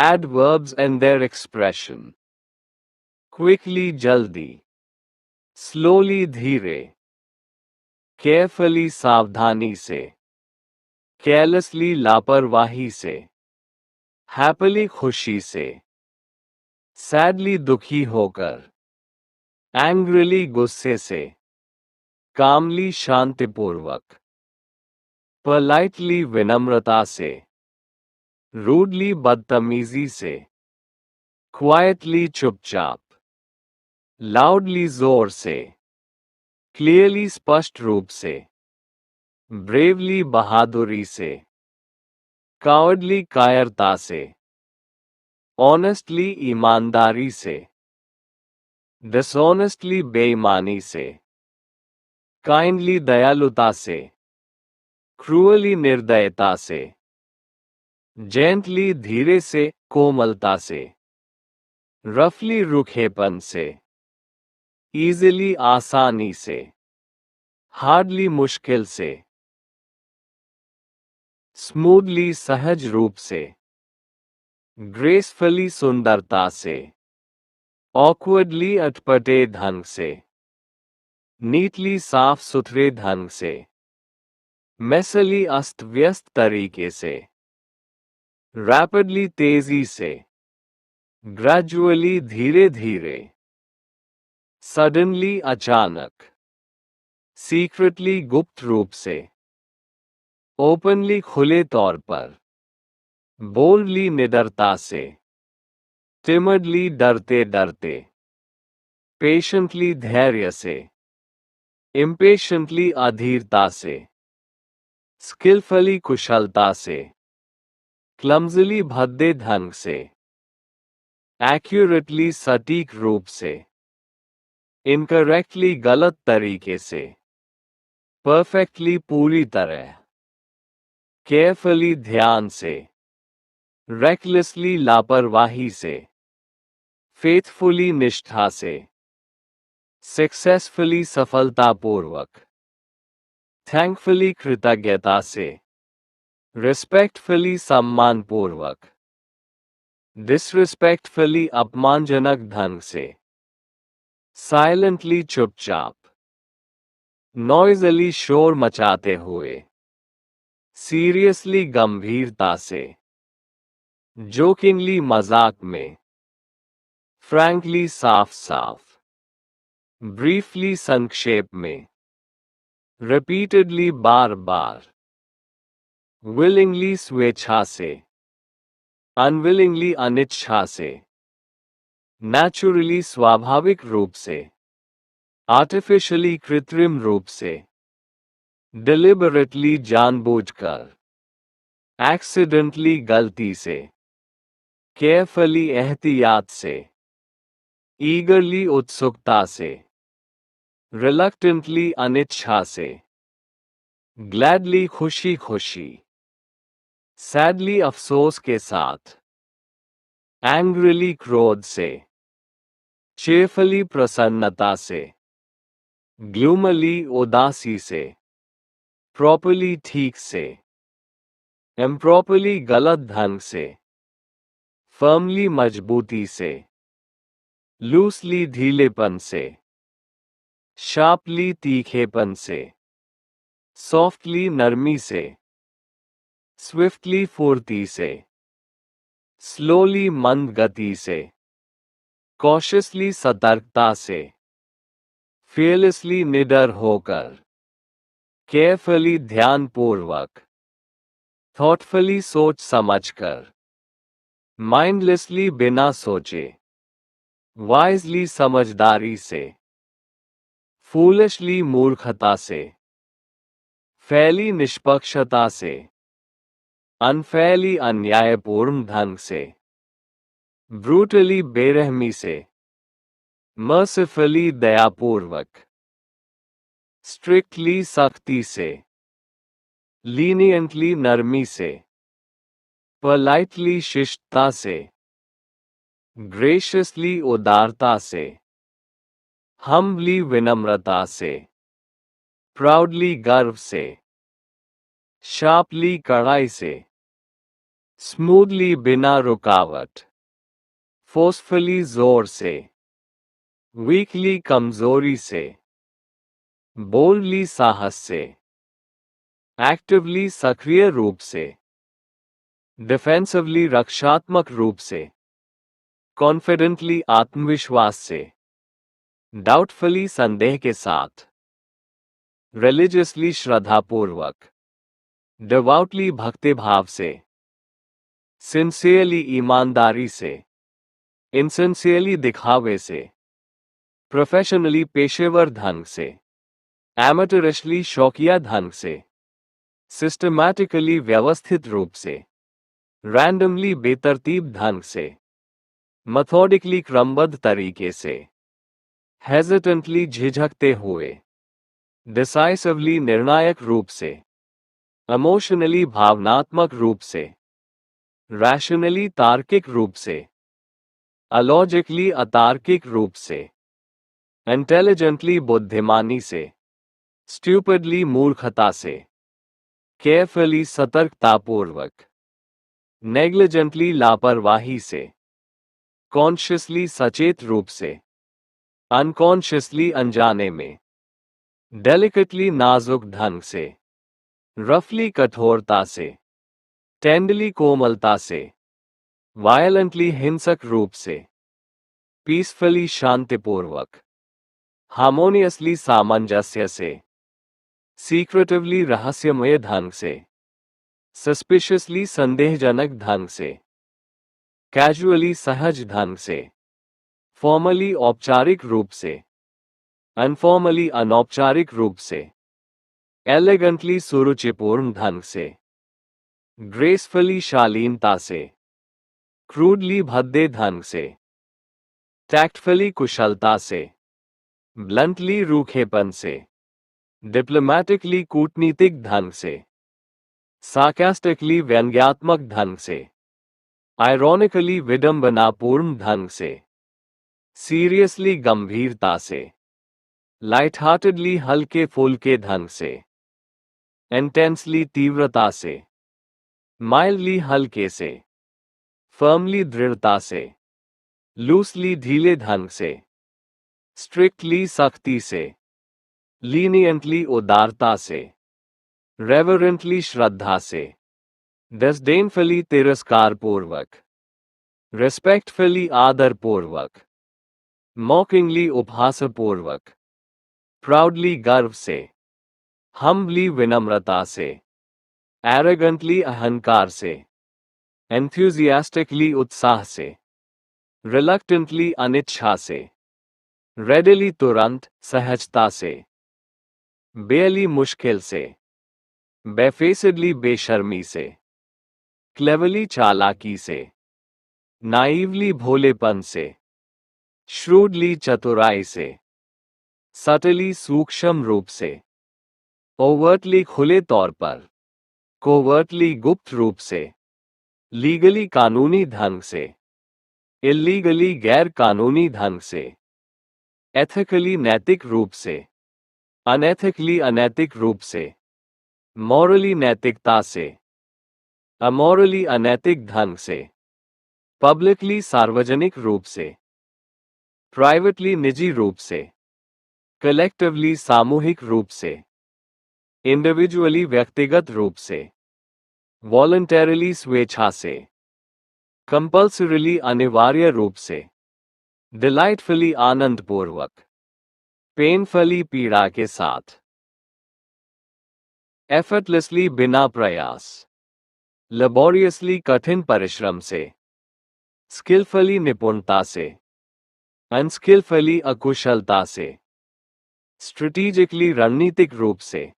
Adverbs and their expression. Quickly jaldi, slowly धीरे, carefully सावधानी से, carelessly लापरवाही से, happily खुशी से, sadly दुखी होकर, angrily गुस्से से, calmly शांतिपूर्वक, politely विनम्रता से, rudely बदतमीजी से, quietly चुपचाप, loudly जोर से, clearly स्पष्ट रूप से, bravely बहादुरी से, cowardly कायरता से, honestly ईमानदारी से, dishonestly बेईमानी से, kindly दयालुता से, cruelly निर्दयता से, gently धीरे से, कोमलता से, roughly रूखेपन से, easily आसानी से, hardly मुश्किल से, smoothly सहज रूप से, gracefully सुंदरता से, awkwardly अटपटे ढंग से, neatly साफ सुथरे ढंग से, messily अस्त व्यस्त तरीके से, rapidly तेजी से, gradually धीरे धीरे, suddenly अचानक, secretly गुप्त रूप से, openly खुले तौर पर, boldly निडरता से, timidly डरते डरते, patiently धैर्य से, impatiently अधीरता से, skillfully कुशलता से, clumsily भद्दे ढंग से, accurately सटीक रूप से, incorrectly गलत तरीके से, perfectly पूरी तरह, carefully ध्यान से, recklessly लापरवाही से, faithfully निष्ठा से, successfully सफलतापूर्वक, thankfully कृतज्ञता से, respectfully सम्मानपूर्वक, disrespectfully अपमानजनक ढंग से, silently चुपचाप, noisily शोर मचाते हुए, seriously गंभीरता से, jokingly मजाक में, frankly साफ साफ, briefly संक्षेप में, repeatedly बार बार, willingly स्वेच्छा से, unwillingly अनिच्छा से, naturally स्वाभाविक रूप से, artificially कृत्रिम रूप से, deliberately जानबूझकर, accidentally गलती से, carefully एहतियात से, eagerly उत्सुकता से, reluctantly अनिच्छा से, gladly खुशी खुशी, sadly अफसोस के साथ, angrily क्रोध से, cheerfully प्रसन्नता से, gloomily उदासी से, properly ठीक से, improperly गलत ढंग से, firmly मजबूती से, loosely ढीलेपन से, sharply तीखेपन से, softly नरमी से, swiftly फुर्ती से, slowly मंद गति से, cautiously सतर्कता से, fearlessly निडर होकर, carefully ध्यानपूर्वक, thoughtfully सोच समझकर, mindlessly बिना सोचे, wisely समझदारी से, foolishly मूर्खता से, fairly निष्पक्षता से, unfairly अन्यायपूर्ण ढंग से, brutally बेरहमी से, mercifully दयापूर्वक, strictly सख्ती से, leniently नरमी से, politely शिष्टता से, graciously उदारता से, humbly विनम्रता से, proudly गर्व से, sharply कड़ाई से, स्मूथली बिना रुकावट, फोर्सफुली जोर से, वीकली कमजोरी से, बोल्डली साहस से, एक्टिवली सक्रिय रूप से, डिफेंसिवली रक्षात्मक रूप से, कॉन्फिडेंटली आत्मविश्वास से, डाउटफुली संदेह के साथ, रिलीजियसली श्रद्धापूर्वक, डिवाउटली भक्तिभाव से, सिंसियरली ईमानदारी से, इनसिंसियरली दिखावे से, प्रोफेशनली पेशेवर ढंग से, एमेटरिशली शौकिया ढंग से, सिस्टमैटिकली व्यवस्थित रूप से, रैंडमली बेतरतीब ढंग से, मेथोडिकली क्रमबद्ध तरीके से, हेजिटेंटली झिझकते हुए, डिसाइसिवली निर्णायक रूप से, इमोशनली भावनात्मक रूप से, रैशनली तार्किक रूप से, अलॉजिकली अतार्किक रूप से, इंटेलिजेंटली बुद्धिमानी से, स्टूपिडली मूर्खता से, केयरफुली सतर्कतापूर्वक, नेग्लिजेंटली लापरवाही से, कॉन्शियसली सचेत रूप से, अनकॉन्शियसली अनजाने में, डेलिकेटली नाजुक ढंग से, रफली कठोरता से, टेंडरली कोमलता से, वायलेंटली हिंसक रूप से, पीसफुली शांतिपूर्वक, हार्मोनियसली सामंजस्य से, सीक्रेटिवली रहस्यमय ढंग से, सस्पिशियसली संदेहजनक ढंग से, कैजुअली सहज ढंग से, फॉर्मली औपचारिक रूप से, अनफॉर्मली अनौपचारिक रूप से, एलिगेंटली सुरुचिपूर्ण ढंग से, ग्रेसफुली शालीनता से, क्रूडली भद्दे ढंग से, टैक्टफुली कुशलता से, ब्लंटली रूखेपन से, डिप्लोमैटिकली कूटनीतिक ढंग से, सार्कास्टिकली व्यंग्यात्मक ढंग से, आयरॉनिकली विडंबनापूर्ण ढंग से, सीरियसली गंभीरता से, लाइट हार्टेडली हल्के फुल्के ढंग से, इंटेंसली तीव्रता से, माइल्डली हल्के से, फर्मली दृढ़ता से, लूसली ढीले ढंग से, स्ट्रिक्टली सख्ती से, लीनियंटली उदारता से, रेवरेंटली श्रद्धा से, डिस्डेनफुली तिरस्कारपूर्वक, रिस्पेक्टफुली आदरपूर्वक, मॉकिंगली उपहासपूर्वक, प्राउडली गर्व से, हम्बली विनम्रता से, एरोगेंटली अहंकार से, एंथुजियास्टिकली उत्साह से, रिलक्टेंटली अनिच्छा से, रेडिली तुरंत सहजता से, बेयरली मुश्किल से, बेफेसिडली बेशर्मी से, क्लेवरली चालाकी से, नाइवली भोलेपन से, श्रूडली चतुराई से, सटली सूक्ष्म रूप से, ओवर्टली खुले तौर पर, कोवर्टली गुप्त रूप से, लीगली कानूनी ढंग से, इल्लीगली गैर कानूनी ढंग से, एथिकली नैतिक रूप से, अनएथिकली अनैतिक रूप से, मॉरली नैतिकता से, अमॉरली अनैतिक ढंग से, पब्लिकली सार्वजनिक रूप से, प्राइवेटली निजी रूप से, कलेक्टिवली सामूहिक रूप से, इंडिविजुअली व्यक्तिगत रूप से, वॉलंटरीली स्वेच्छा से, कंपल्सरीली अनिवार्य रूप से, डिलाइटफुली आनंदपूर्वक, पेनफुली पीड़ा के साथ, एफर्टलेसली बिना प्रयास, लेबोरियसली कठिन परिश्रम से, स्किलफुली निपुणता से, अनस्किलफुली अकुशलता से, स्ट्रेटेजिकली रणनीतिक रूप से,